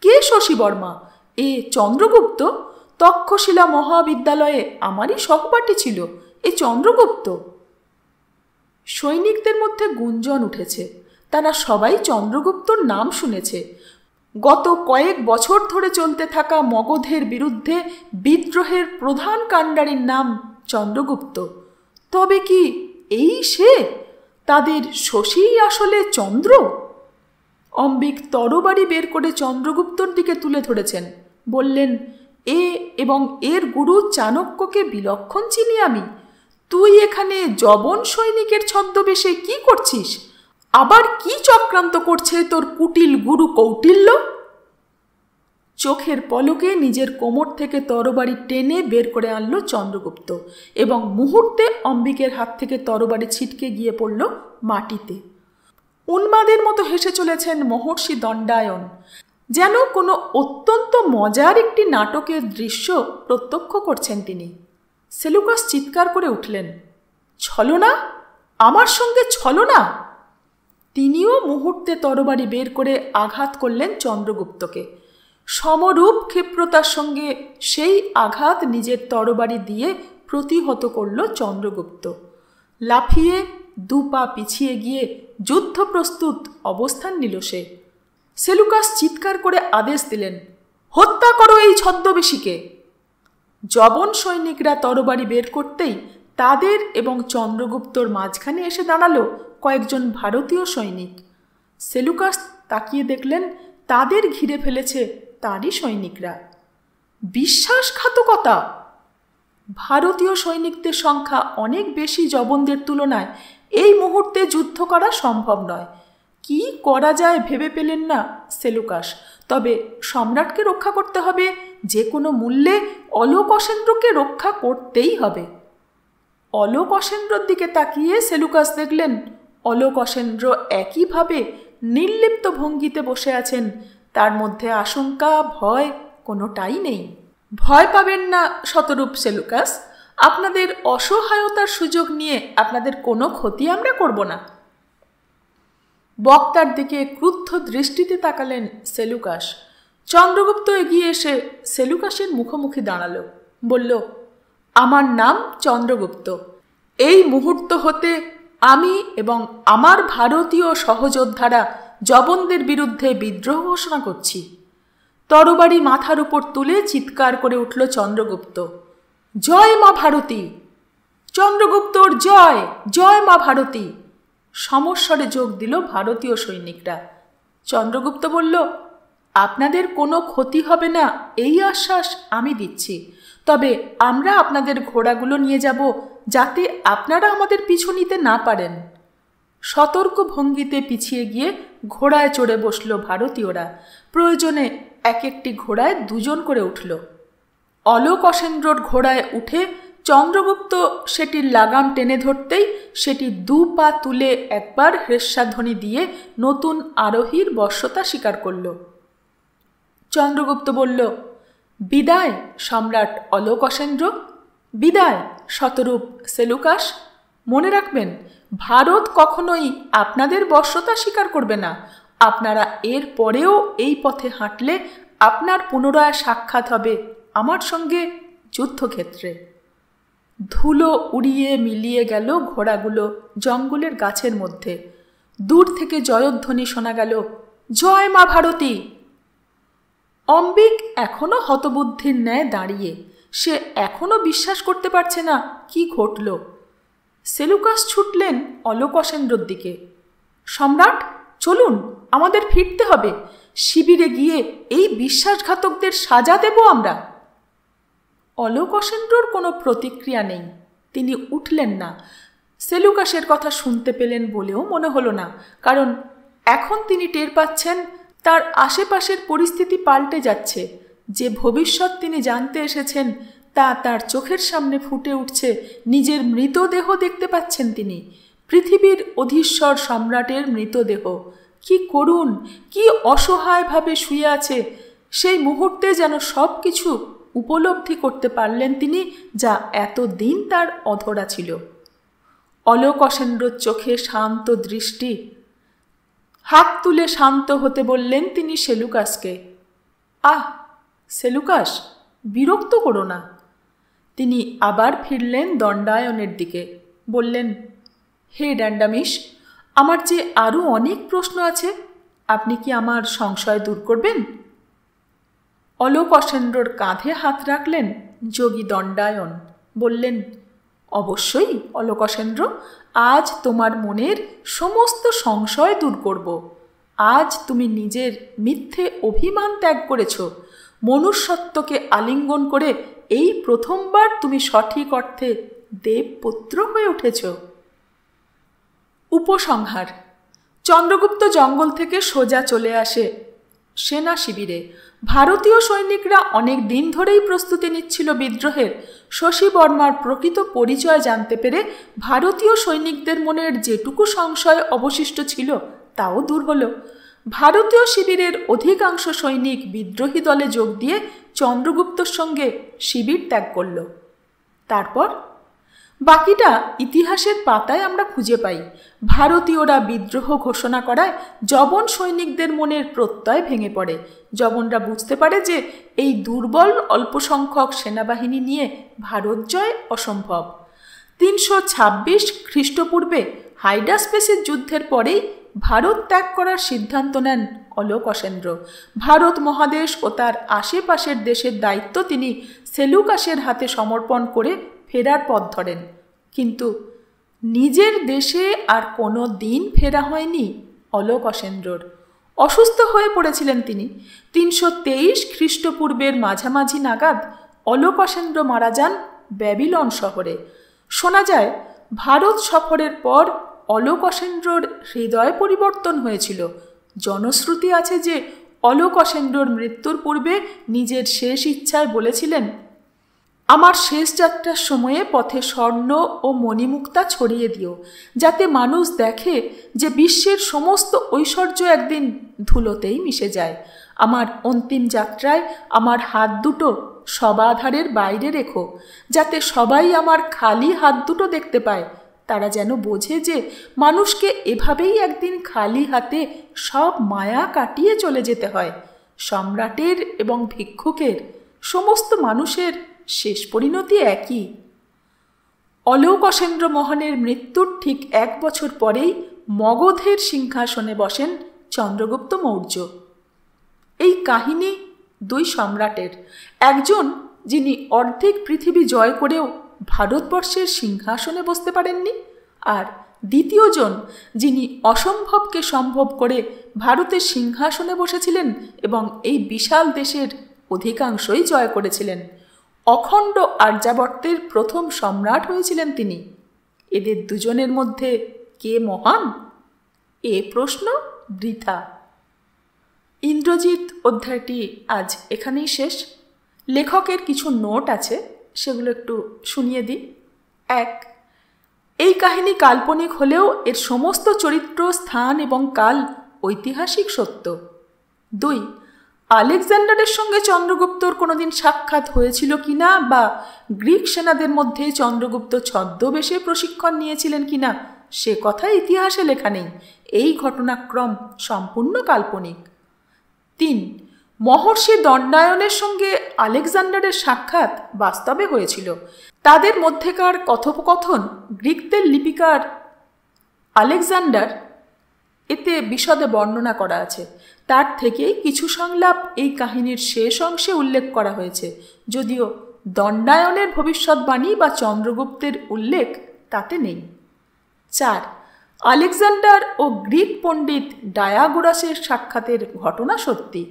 কে শশী বর্মা? এ চন্দ্রগুপ্ত। তক্ষশিলা মহাবিদ্যালয়ে আমারই সহপাঠী ছিল এ চন্দ্রগুপ্ত। সৈনিকদের মধ্যে গুঞ্জন উঠেছে। তারা সবাই চন্দ্রগুপ্তর নাম শুনেছে। গত কয়েক বছর ধরে চলতে থাকা মগধের বিরুদ্ধে বিদ্রোহের প্রধান কাণ্ডারির নাম চন্দ্রগুপ্ত। তবে কি এই সে? তাদের শশীই আসলে চন্দ্র? অম্বিক তরবারি বের করে চন্দ্রগুপ্তর দিকে তুলে ধরেছেন। বললেন, এবং এর গুরু চাণক্যকে বিলক্ষণ চিনি আমি। তুই এখানে যবন সৈনিকের ছদ্মবেশে কি করছিস? আবার কি চক্রান্ত করছে তোর কুটিল গুরু কৌটিল্য? চোখের পলকে নিজের কোমর থেকে তরবারি টেনে বের করে আনলো চন্দ্রগুপ্ত এবং মুহূর্তে অম্বিকের হাত থেকে তরবারি ছিটকে গিয়ে পড়ল মাটিতে। উন্মাদের মতো হেসে চলেছেন মহর্ষি দণ্ডায়ন, যেন কোনো অত্যন্ত মজার একটি নাটকের দৃশ্য প্রত্যক্ষ করছেন তিনি। সেলুকাস চিৎকার করে উঠলেন, ছলনা! আমার সঙ্গে ছলনা! তিনিও মুহূর্তে তরবারি বের করে আঘাত করলেন চন্দ্রগুপ্তকে। সমরূপ ক্ষিপ্রতার সঙ্গে সেই আঘাত নিজের তরবারি দিয়ে প্রতিহত করল চন্দ্রগুপ্ত। লাফিয়ে দু পা পিছিয়ে গিয়ে যুদ্ধ প্রস্তুত অবস্থান নিল সে। সেলুকাস চিৎকার করে আদেশ দিলেন, হত্যা করো এই ছদ্মবেশীকে। যবন সৈনিকরা তরবারি বের করতেই তাদের এবং চন্দ্রগুপ্তর মাঝখানে এসে দাঁড়ালো কয়েকজন ভারতীয় সৈনিক। সেলুকাস তাকিয়ে দেখলেন তাদের ঘিরে ফেলেছে তারই সৈনিকরা। বিশ্বাসঘাতকতা! ভারতীয় সৈনিকদের সংখ্যা অনেক বেশি যবনদের তুলনায় এই মুহূর্তে যুদ্ধ করা সম্ভব নয়। কি করা যায় ভেবে পেলেন না সেলুকাস। তবে সম্রাটকে রক্ষা করতে হবে, যে কোনো মূল্যে অলোক অসেন্দ্রকে রক্ষা করতেই হবে। অলোক অসেন্দ্রর দিকে তাকিয়ে সেলুকাস দেখলেন অলোক অসেন্দ্র একইভাবে নির্লিপ্ত ভঙ্গিতে বসে আছেন। তার মধ্যে আশঙ্কা, ভয় কোনোটাই নেই। ভয় পাবেন না শতরূপ সেলুকাস, আপনাদের অসহায়তার সুযোগ নিয়ে আপনাদের কোনো ক্ষতি আমরা করব না। বক্তার দিকে ক্রুদ্ধ দৃষ্টিতে তাকালেন সেলুকাস। চন্দ্রগুপ্ত এগিয়ে এসে সেলুকাসের মুখোমুখি দাঁড়ালো, বলল, আমার নাম চন্দ্রগুপ্ত। এই মুহূর্ত হতে আমি এবং আমার ভারতীয় সহযোদ্ধারা জবনদের বিরুদ্ধে বিদ্রোহ ঘোষণা করছি। তরবারি মাথার উপর তুলে চিৎকার করে উঠল চন্দ্রগুপ্ত, জয় মা ভারতী! চন্দ্রগুপ্তর জয়, জয় মা ভারতী! সমস্বরে যোগ দিল ভারতীয় সৈনিকরা। চন্দ্রগুপ্ত বলল, আপনাদের কোনো ক্ষতি হবে না এই আশ্বাস আমি দিচ্ছি। তবে আমরা আপনাদের ঘোড়াগুলো নিয়ে যাব, যাতে আপনারা আমাদের পিছু নিতে না পারেন। সতর্ক ভঙ্গিতে পিছিয়ে গিয়ে ঘোড়ায় চড়ে বসল ভারতীয়রা। প্রয়োজনে এক একটি ঘোড়ায় দুজন করে উঠল। অলোক অসেন্দ্রর ঘোড়ায় উঠে চন্দ্রগুপ্ত সেটির লাগাম টেনে ধরতেই সেটি 2 পা তুলে একবার হ্রেস্বাধ্বনি দিয়ে নতুন আরোহীর বশ্যতা স্বীকার করল। চন্দ্রগুপ্ত বলল, বিদায় সম্রাট অলোক অসেন্দ্র, বিদায় শতরূপ সেলুকাস। মনে রাখবেন, ভারত কখনোই আপনাদের বশ্যতা স্বীকার করবে না। আপনারা এর পরেও এই পথে হাঁটলে আপনার পুনরায় সাক্ষাৎ হবে আমার সঙ্গে যুদ্ধক্ষেত্রে। ধুলো উড়িয়ে মিলিয়ে গেল ঘোড়াগুলো জঙ্গলের গাছের মধ্যে। দূর থেকে জয়ধ্বনি শোনা গেল, জয় মা ভারতী! অম্বিক এখনো হতবুদ্ধির ন্যায় দাঁড়িয়ে। সে এখনো বিশ্বাস করতে পারছে না কি ঘটল। সেলুকাস ছুটলেন অলোক অসেন্দ্রর দিকে। সম্রাট, চলুন, আমাদের ফিরতে হবে। শিবিরে গিয়ে এই বিশ্বাসঘাতকদের সাজা দেব আমরা। অলোক অসেন্দ্রর কোনো প্রতিক্রিয়া নেই। তিনি উঠলেন না। সেলুকাসের কথা শুনতে পেলেন বলেও মনে হলো না, কারণ এখন তিনি টের পাচ্ছেন তার আশেপাশের পরিস্থিতি পাল্টে যাচ্ছে। যে ভবিষ্যৎ তিনি জানতে এসেছেন তা তার চোখের সামনে ফুটে উঠছে। নিজের মৃতদেহ দেখতে পাচ্ছেন তিনি, পৃথিবীর অধীশ্বর সম্রাটের মৃতদেহ। কি করুণ, কি অসহায়ভাবে শুয়ে আছে। সেই মুহূর্তে যেন সব কিছু উপলব্ধি করতে পারলেন তিনি, যা এতদিন তার অধরা ছিল। অলোক অসেন্দ্রর চোখে শান্ত দৃষ্টি। হাত তুলে শান্ত হতে বললেন তিনি সেলুকাসকে। আহ সেলুকাস, বিরক্ত করো না। তিনি আবার ফিরলেন দণ্ডায়নের দিকে। বললেন, হে ড্যান্ডামিস, আমার যে আরও অনেক প্রশ্ন আছে, আপনি কি আমার সংশয় দূর করবেন? অলোক অসেন্দ্রর কাঁধে হাত রাখলেন যোগী দণ্ডায়ন। বললেন, অবশ্যই অলোক অসেন্দ্র, আজ তোমার মনের সমস্ত সংশয় দূর করব। আজ তুমি নিজের মিথ্যে অভিমান ত্যাগ করেছ। মনুষ্যত্বকে আলিঙ্গন করে এই প্রথমবার তুমি সঠিক অর্থে দেবপুত্র হয়ে উঠেছ। উপসংহার। চন্দ্রগুপ্ত জঙ্গল থেকে সোজা চলে আসে সেনা শিবিরে। ভারতীয় সৈনিকরা অনেক দিন ধরেই প্রস্তুতি নিচ্ছিল বিদ্রোহের। শশী বর্মার প্রকৃত পরিচয় জানতে পেরে ভারতীয় সৈনিকদের মনের যেটুকু সংশয় অবশিষ্ট ছিল তাও দূর হল। ভারতীয় শিবিরের অধিকাংশ সৈনিক বিদ্রোহী দলে যোগ দিয়ে চন্দ্রগুপ্তর সঙ্গে শিবির ত্যাগ করল। তারপর বাকিটা ইতিহাসের পাতায় আমরা খুঁজে পাই। ভারতীয়রা বিদ্রোহ ঘোষণা করায় জবন সৈনিকদের মনের প্রত্যয় ভেঙে পড়ে। জবনরা বুঝতে পারে যে এই দুর্বল অল্প সংখ্যক সেনাবাহিনী নিয়ে ভারত জয় অসম্ভব। 326 খ্রিস্টপূর্বে হাইডাসপেসের যুদ্ধের পরেই ভারত ত্যাগ করার সিদ্ধান্ত নেন অলোক অসেন্দ্র। ভারত মহাদেশ ও তার আশেপাশের দেশের দায়িত্ব তিনি সেলুকাসের হাতে সমর্পণ করে ফেরার পথ ধরেন। কিন্তু নিজের দেশে আর কোনো দিন ফেরা হয়নি অলোক অসেন্দ্রর। অসুস্থ হয়ে পড়েছিলেন তিনি। 323 খ্রিস্টপূর্বের মাঝামাঝি নাগাদ অলোক অসেন্দ্র মারা যান ব্যাবিলন শহরে। শোনা যায় ভারত সফরের পর অলোকসেন্দ্রর হৃদয় পরিবর্তন হয়েছিল। জনশ্রুতি আছে যে অলোকসেন্দ্রর মৃত্যুর পূর্বে নিজের শেষ ইচ্ছায় বলেছিলেন, আমার শেষ যাত্রার সময়ে পথে স্বর্ণ ও মণিমুক্তা ছড়িয়ে দিও, যাতে মানুষ দেখে যে বিশ্বের সমস্ত ঐশ্বর্য একদিন ধুলোতেই মিশে যায়। আমার অন্তিম যাত্রায় আমার হাত দুটো সবাধারের বাইরে রেখো, যাতে সবাই আমার খালি হাত দুটো দেখতে পায়। তারা যেন বোঝে যে মানুষকে এভাবেই একদিন খালি হাতে সব মায়া কাটিয়ে চলে যেতে হয়। সম্রাটের এবং ভিক্ষুকের, সমস্ত মানুষের শেষ পরিণতি একই। অলোকসেন্দ্র মহানের মৃত্যুর ঠিক 1 বছর পরেই মগধের সিংহাসনে বসেন চন্দ্রগুপ্ত মৌর্য। এই কাহিনী 2 সম্রাটের, একজন যিনি অর্ধেক পৃথিবী জয় করেও ভারতবর্ষের সিংহাসনে বসতে পারেননি, আর দ্বিতীয়জন যিনি অসম্ভবকে সম্ভব করে ভারতের সিংহাসনে বসেছিলেন এবং এই বিশাল দেশের অধিকাংশই জয় করেছিলেন। অখণ্ড আর্যাবর্তের প্রথম সম্রাট হয়েছিলেন তিনি। এদের দুজনের মধ্যে কে মহান? এ প্রশ্ন বৃথা। ইন্দ্রজিৎ অধ্যায়টি আজ এখানেই শেষ। লেখকের কিছু নোট আছে, সেগুলো একটু শুনিয়ে দিই। 1. এই কাহিনী কাল্পনিক হলেও এর সমস্ত চরিত্র, স্থান এবং কাল ঐতিহাসিক সত্য। 2. আলেকজান্ডারের সঙ্গে চন্দ্রগুপ্তর কোনোদিন সাক্ষাৎ হয়েছিল কিনা, বা গ্রিক সেনাদের মধ্যে চন্দ্রগুপ্ত ছদ্মবেশে প্রশিক্ষণ নিয়েছিলেন কিনা, সে কথা ইতিহাসে লেখা নেই। এই ঘটনাক্রম সম্পূর্ণ কাল্পনিক। 3. মহর্ষি দণ্ডায়নের সঙ্গে আলেকজান্ডারের সাক্ষাৎ বাস্তবে হয়েছিল। তাদের মধ্যেকার কথোপকথন গ্রিকদের লিপিকার আলেকজান্ডার এতে বিশদে বর্ণনা করা আছে। তার থেকেই কিছু সংলাপ এই কাহিনীর শেষ অংশে উল্লেখ করা হয়েছে, যদিও দণ্ডায়নের ভবিষ্যৎবাণী বা চন্দ্রগুপ্তের উল্লেখ তাতে নেই। 4. আলেকজান্ডার ও গ্রিক পণ্ডিত ডায়াগোরাসের সাক্ষাতের ঘটনা সত্যি।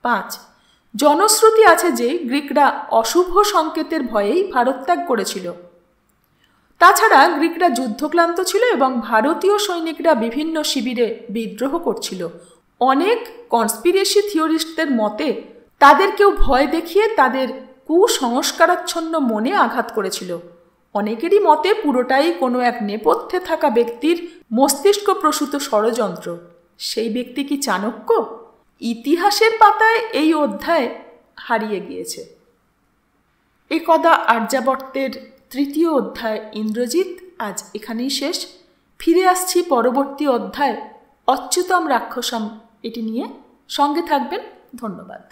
5. জনশ্রুতি আছে যে গ্রিকরা অশুভ সংকেতের ভয়েই ভারত্যাগ করেছিল। তাছাড়া গ্রিকরা যুদ্ধক্লান্ত ছিল এবং ভারতীয় সৈনিকরা বিভিন্ন শিবিরে বিদ্রোহ করছিল। অনেক কনস্পিরেসি থিওরিস্টদের মতে তাদের কেউ ভয় দেখিয়ে তাদের কুসংস্কারাচ্ছন্ন মনে আঘাত করেছিল। অনেকেরই মতে পুরোটাই কোনো এক নেপথ্যে থাকা ব্যক্তির মস্তিষ্ক প্রসূত ষড়যন্ত্র। সেই ব্যক্তি কি চাণক্য? ইতিহাসের পাতায় এই অধ্যায় হারিয়ে গিয়েছে। একদা আর্যাবর্তের 3য় অধ্যায় ইন্দ্রজিৎ আজ এখানেই শেষ। ফিরে আসছি পরবর্তী অধ্যায় অচ্যুতম রাক্ষসম এটি নিয়ে। সঙ্গে থাকবেন। ধন্যবাদ।